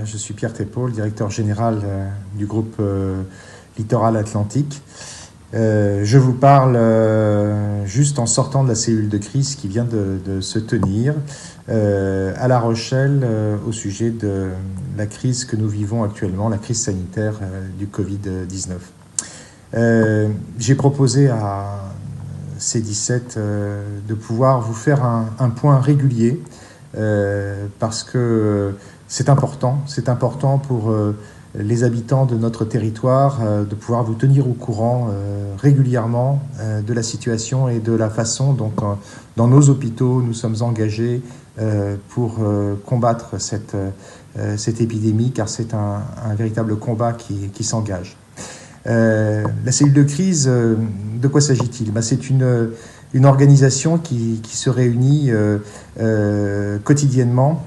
Je suis Pierre Thépaut, le directeur général du groupe Littoral Atlantique. Je vous parle juste en sortant de la cellule de crise qui vient de se tenir à La Rochelle au sujet de la crise que nous vivons actuellement, la crise sanitaire du Covid-19. J'ai proposé à C17 de pouvoir vous faire un point régulier parce que c'est important pour les habitants de notre territoire de pouvoir vous tenir au courant régulièrement de la situation et de la façon dont dans nos hôpitaux nous sommes engagés pour combattre cette épidémie, car c'est un véritable combat qui s'engage. La cellule de crise, de quoi s'agit-il? C'est une organisation qui se réunit quotidiennement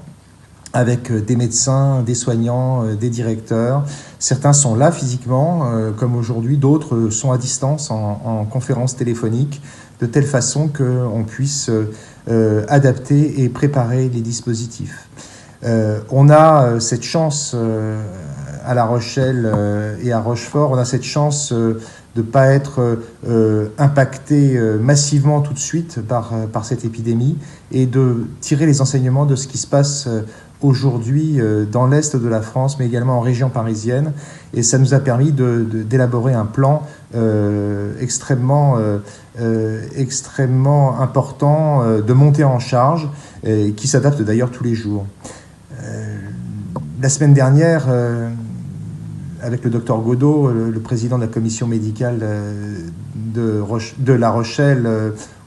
avec des médecins, des soignants, des directeurs. Certains sont là physiquement, comme aujourd'hui, d'autres sont à distance en conférence téléphonique, de telle façon qu'on puisse adapter et préparer les dispositifs. On a cette chance à La Rochelle et à Rochefort, on a cette chance de ne pas être impacté massivement tout de suite par cette épidémie et de tirer les enseignements de ce qui se passe aujourd'hui dans l'Est de la France, mais également en région parisienne. Et ça nous a permis d'élaborer un plan extrêmement important de montée en charge, qui s'adapte d'ailleurs tous les jours. La semaine dernière, avec le docteur Godot, le président de la commission médicale de La Rochelle,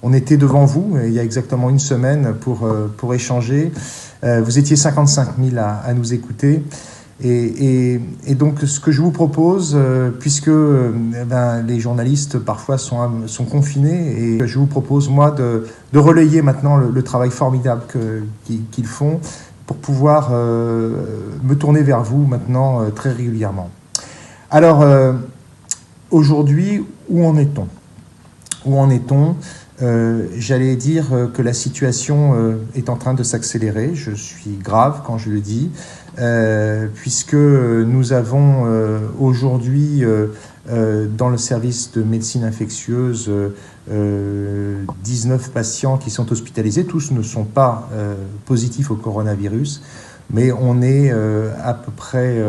on était devant vous il y a exactement une semaine pour échanger. Vous étiez 55 000 à nous écouter. Et donc, ce que je vous propose, puisque les journalistes parfois sont confinés, et je vous propose, moi, de relayer maintenant le travail formidable qu'ils font pour pouvoir me tourner vers vous maintenant très régulièrement. Alors, aujourd'hui, où en est-on? J'allais dire que la situation est en train de s'accélérer. Je suis grave quand je le dis, puisque nous avons aujourd'hui dans le service de médecine infectieuse 19 patients qui sont hospitalisés. Tous ne sont pas positifs au coronavirus, mais on est à peu près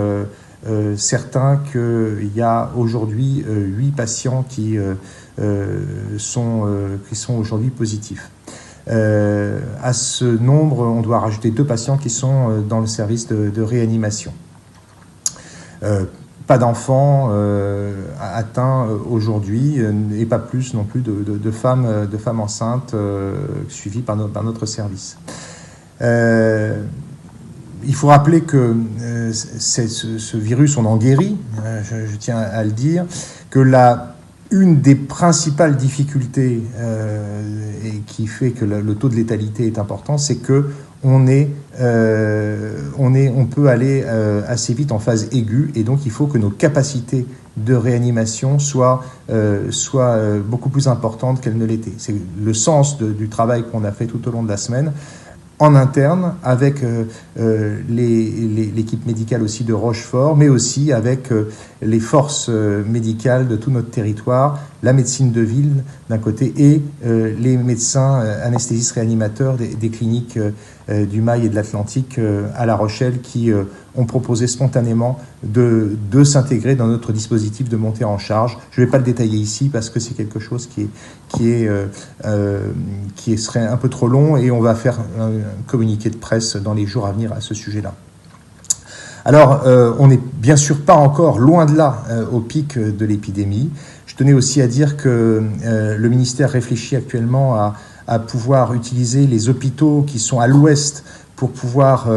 certain qu'il y a aujourd'hui 8 patients qui sont aujourd'hui positifs. À ce nombre, on doit rajouter 2 patients qui sont dans le service de réanimation. Pas d'enfants atteints aujourd'hui, et pas plus non plus de femmes enceintes suivies par notre service. Il faut rappeler que ce virus, on en guérit, je tiens à le dire, que une des principales difficultés et qui fait que le taux de létalité est important, c'est que on peut aller assez vite en phase aiguë, et donc il faut que nos capacités de réanimation soient beaucoup plus importantes qu'elles ne l'étaient. C'est le sens du travail qu'on a fait tout au long de la semaine, en interne, avec l'équipe médicale aussi de Rochefort, mais aussi avec les forces médicales de tout notre territoire, la médecine de ville d'un côté et les médecins anesthésistes réanimateurs des cliniques du Mail et de l'Atlantique à La Rochelle, qui ont proposé spontanément de s'intégrer dans notre dispositif de montée en charge. Je ne vais pas le détailler ici parce que c'est quelque chose qui serait un peu trop long, et on va faire un communiqué de presse dans les jours à venir à ce sujet-là. Alors, on n'est bien sûr pas encore, loin de là, au pic de l'épidémie. Je tenais aussi à dire que le ministère réfléchit actuellement à pouvoir utiliser les hôpitaux qui sont à l'ouest pour pouvoir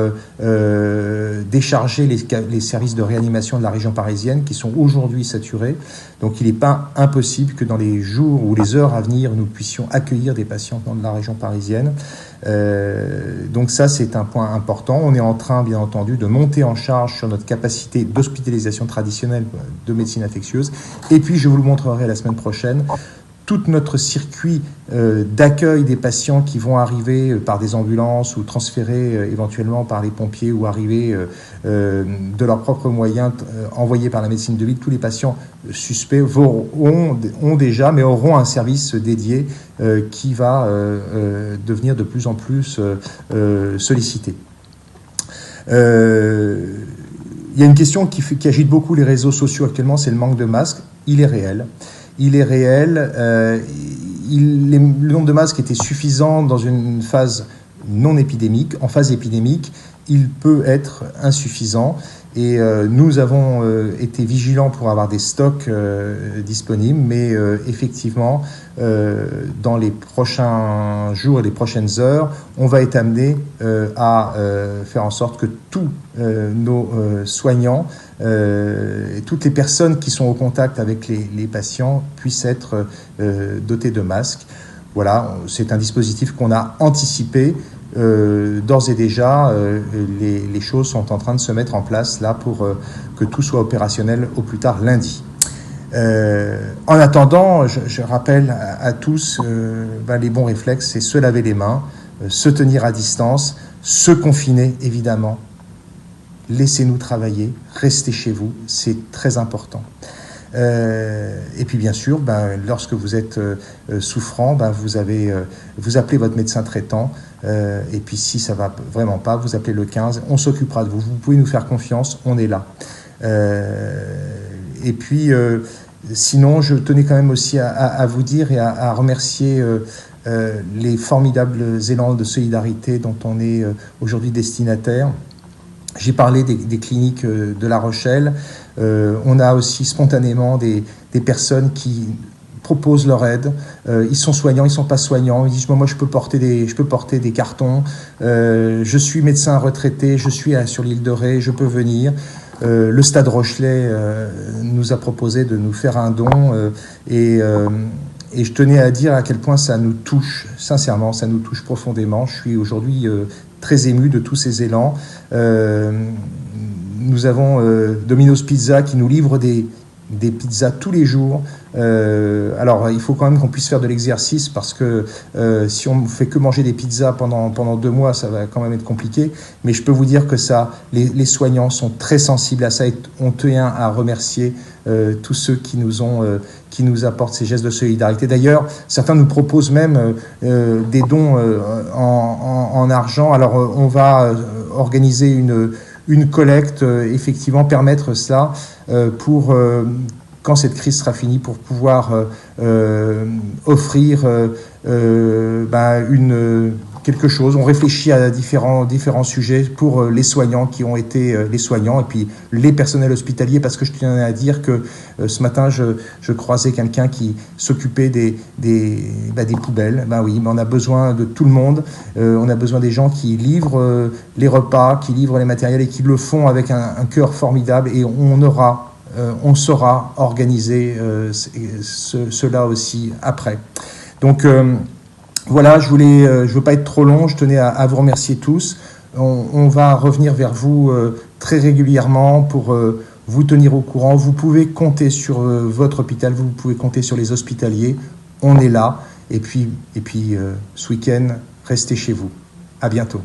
décharger les services de réanimation de la région parisienne qui sont aujourd'hui saturés. Donc il n'est pas impossible que dans les jours ou les heures à venir, nous puissions accueillir des patients dans la région parisienne. Donc ça, c'est un point important. On est en train, bien entendu, de monter en charge sur notre capacité d'hospitalisation traditionnelle de médecine infectieuse. Et puis, je vous le montrerai la semaine prochaine, tout notre circuit d'accueil des patients qui vont arriver par des ambulances ou transférés éventuellement par les pompiers ou arriver de leurs propres moyens envoyés par la médecine de ville. Tous les patients suspects ont déjà, mais auront un service dédié qui va devenir de plus en plus sollicité. Il y a une question qui agite beaucoup les réseaux sociaux actuellement, c'est le manque de masques. Il est réel. Il est réel. Le nombre de masques était suffisant dans une phase non épidémique. En phase épidémique, il peut être insuffisant. Et nous avons été vigilants pour avoir des stocks disponibles, mais effectivement, dans les prochains jours et les prochaines heures, on va être amené à faire en sorte que tous nos soignants et toutes les personnes qui sont au contact avec les patients puissent être dotés de masques. Voilà, c'est un dispositif qu'on a anticipé. D'ores et déjà, les choses sont en train de se mettre en place là pour que tout soit opérationnel au plus tard lundi. En attendant, je rappelle à tous les bons réflexes, c'est se laver les mains, se tenir à distance, se confiner évidemment, laissez-nous travailler, restez chez vous, c'est très important. Et puis bien sûr, lorsque vous êtes souffrant, vous appelez votre médecin traitant, et puis si ça va vraiment pas, vous appelez le 15, on s'occupera de vous. Vous pouvez nous faire confiance, on est là. Et puis sinon, je tenais quand même aussi à vous dire et à remercier les formidables élans de solidarité dont on est aujourd'hui destinataire. J'ai parlé des cliniques de La Rochelle. On a aussi spontanément des personnes qui proposent leur aide. Ils sont soignants, ils sont pas soignants. Ils disent moi je peux porter des cartons. Je suis médecin retraité, je suis sur l'île de Ré, je peux venir. Le Stade Rochelet nous a proposé de nous faire un don et je tenais à dire à quel point ça nous touche, sincèrement, ça nous touche profondément. Je suis aujourd'hui très ému de tous ces élans. Nous avons Domino's Pizza qui nous livre des pizzas tous les jours. Alors, il faut quand même qu'on puisse faire de l'exercice parce que si on ne fait que manger des pizzas pendant 2 mois, ça va quand même être compliqué. Mais je peux vous dire que les soignants sont très sensibles à ça et on tient à remercier tous ceux qui nous apportent ces gestes de solidarité. D'ailleurs, certains nous proposent même des dons en argent. Alors, on va organiser une collecte, effectivement, permettre cela pour, quand cette crise sera finie, pour pouvoir offrir quelque chose. On réfléchit à différents sujets pour les soignants qui ont été les soignants et puis les personnels hospitaliers, parce que je tiens à dire que ce matin, je croisais quelqu'un qui s'occupait des poubelles. Oui, mais on a besoin de tout le monde. On a besoin des gens qui livrent les repas, qui livrent les matériels et qui le font avec un cœur formidable, et on saura organiser cela aussi après. Donc, voilà, je veux pas être trop long, je tenais à vous remercier tous. On va revenir vers vous très régulièrement pour vous tenir au courant. Vous pouvez compter sur votre hôpital, vous pouvez compter sur les hospitaliers. On est là. Et puis ce week-end, restez chez vous. À bientôt.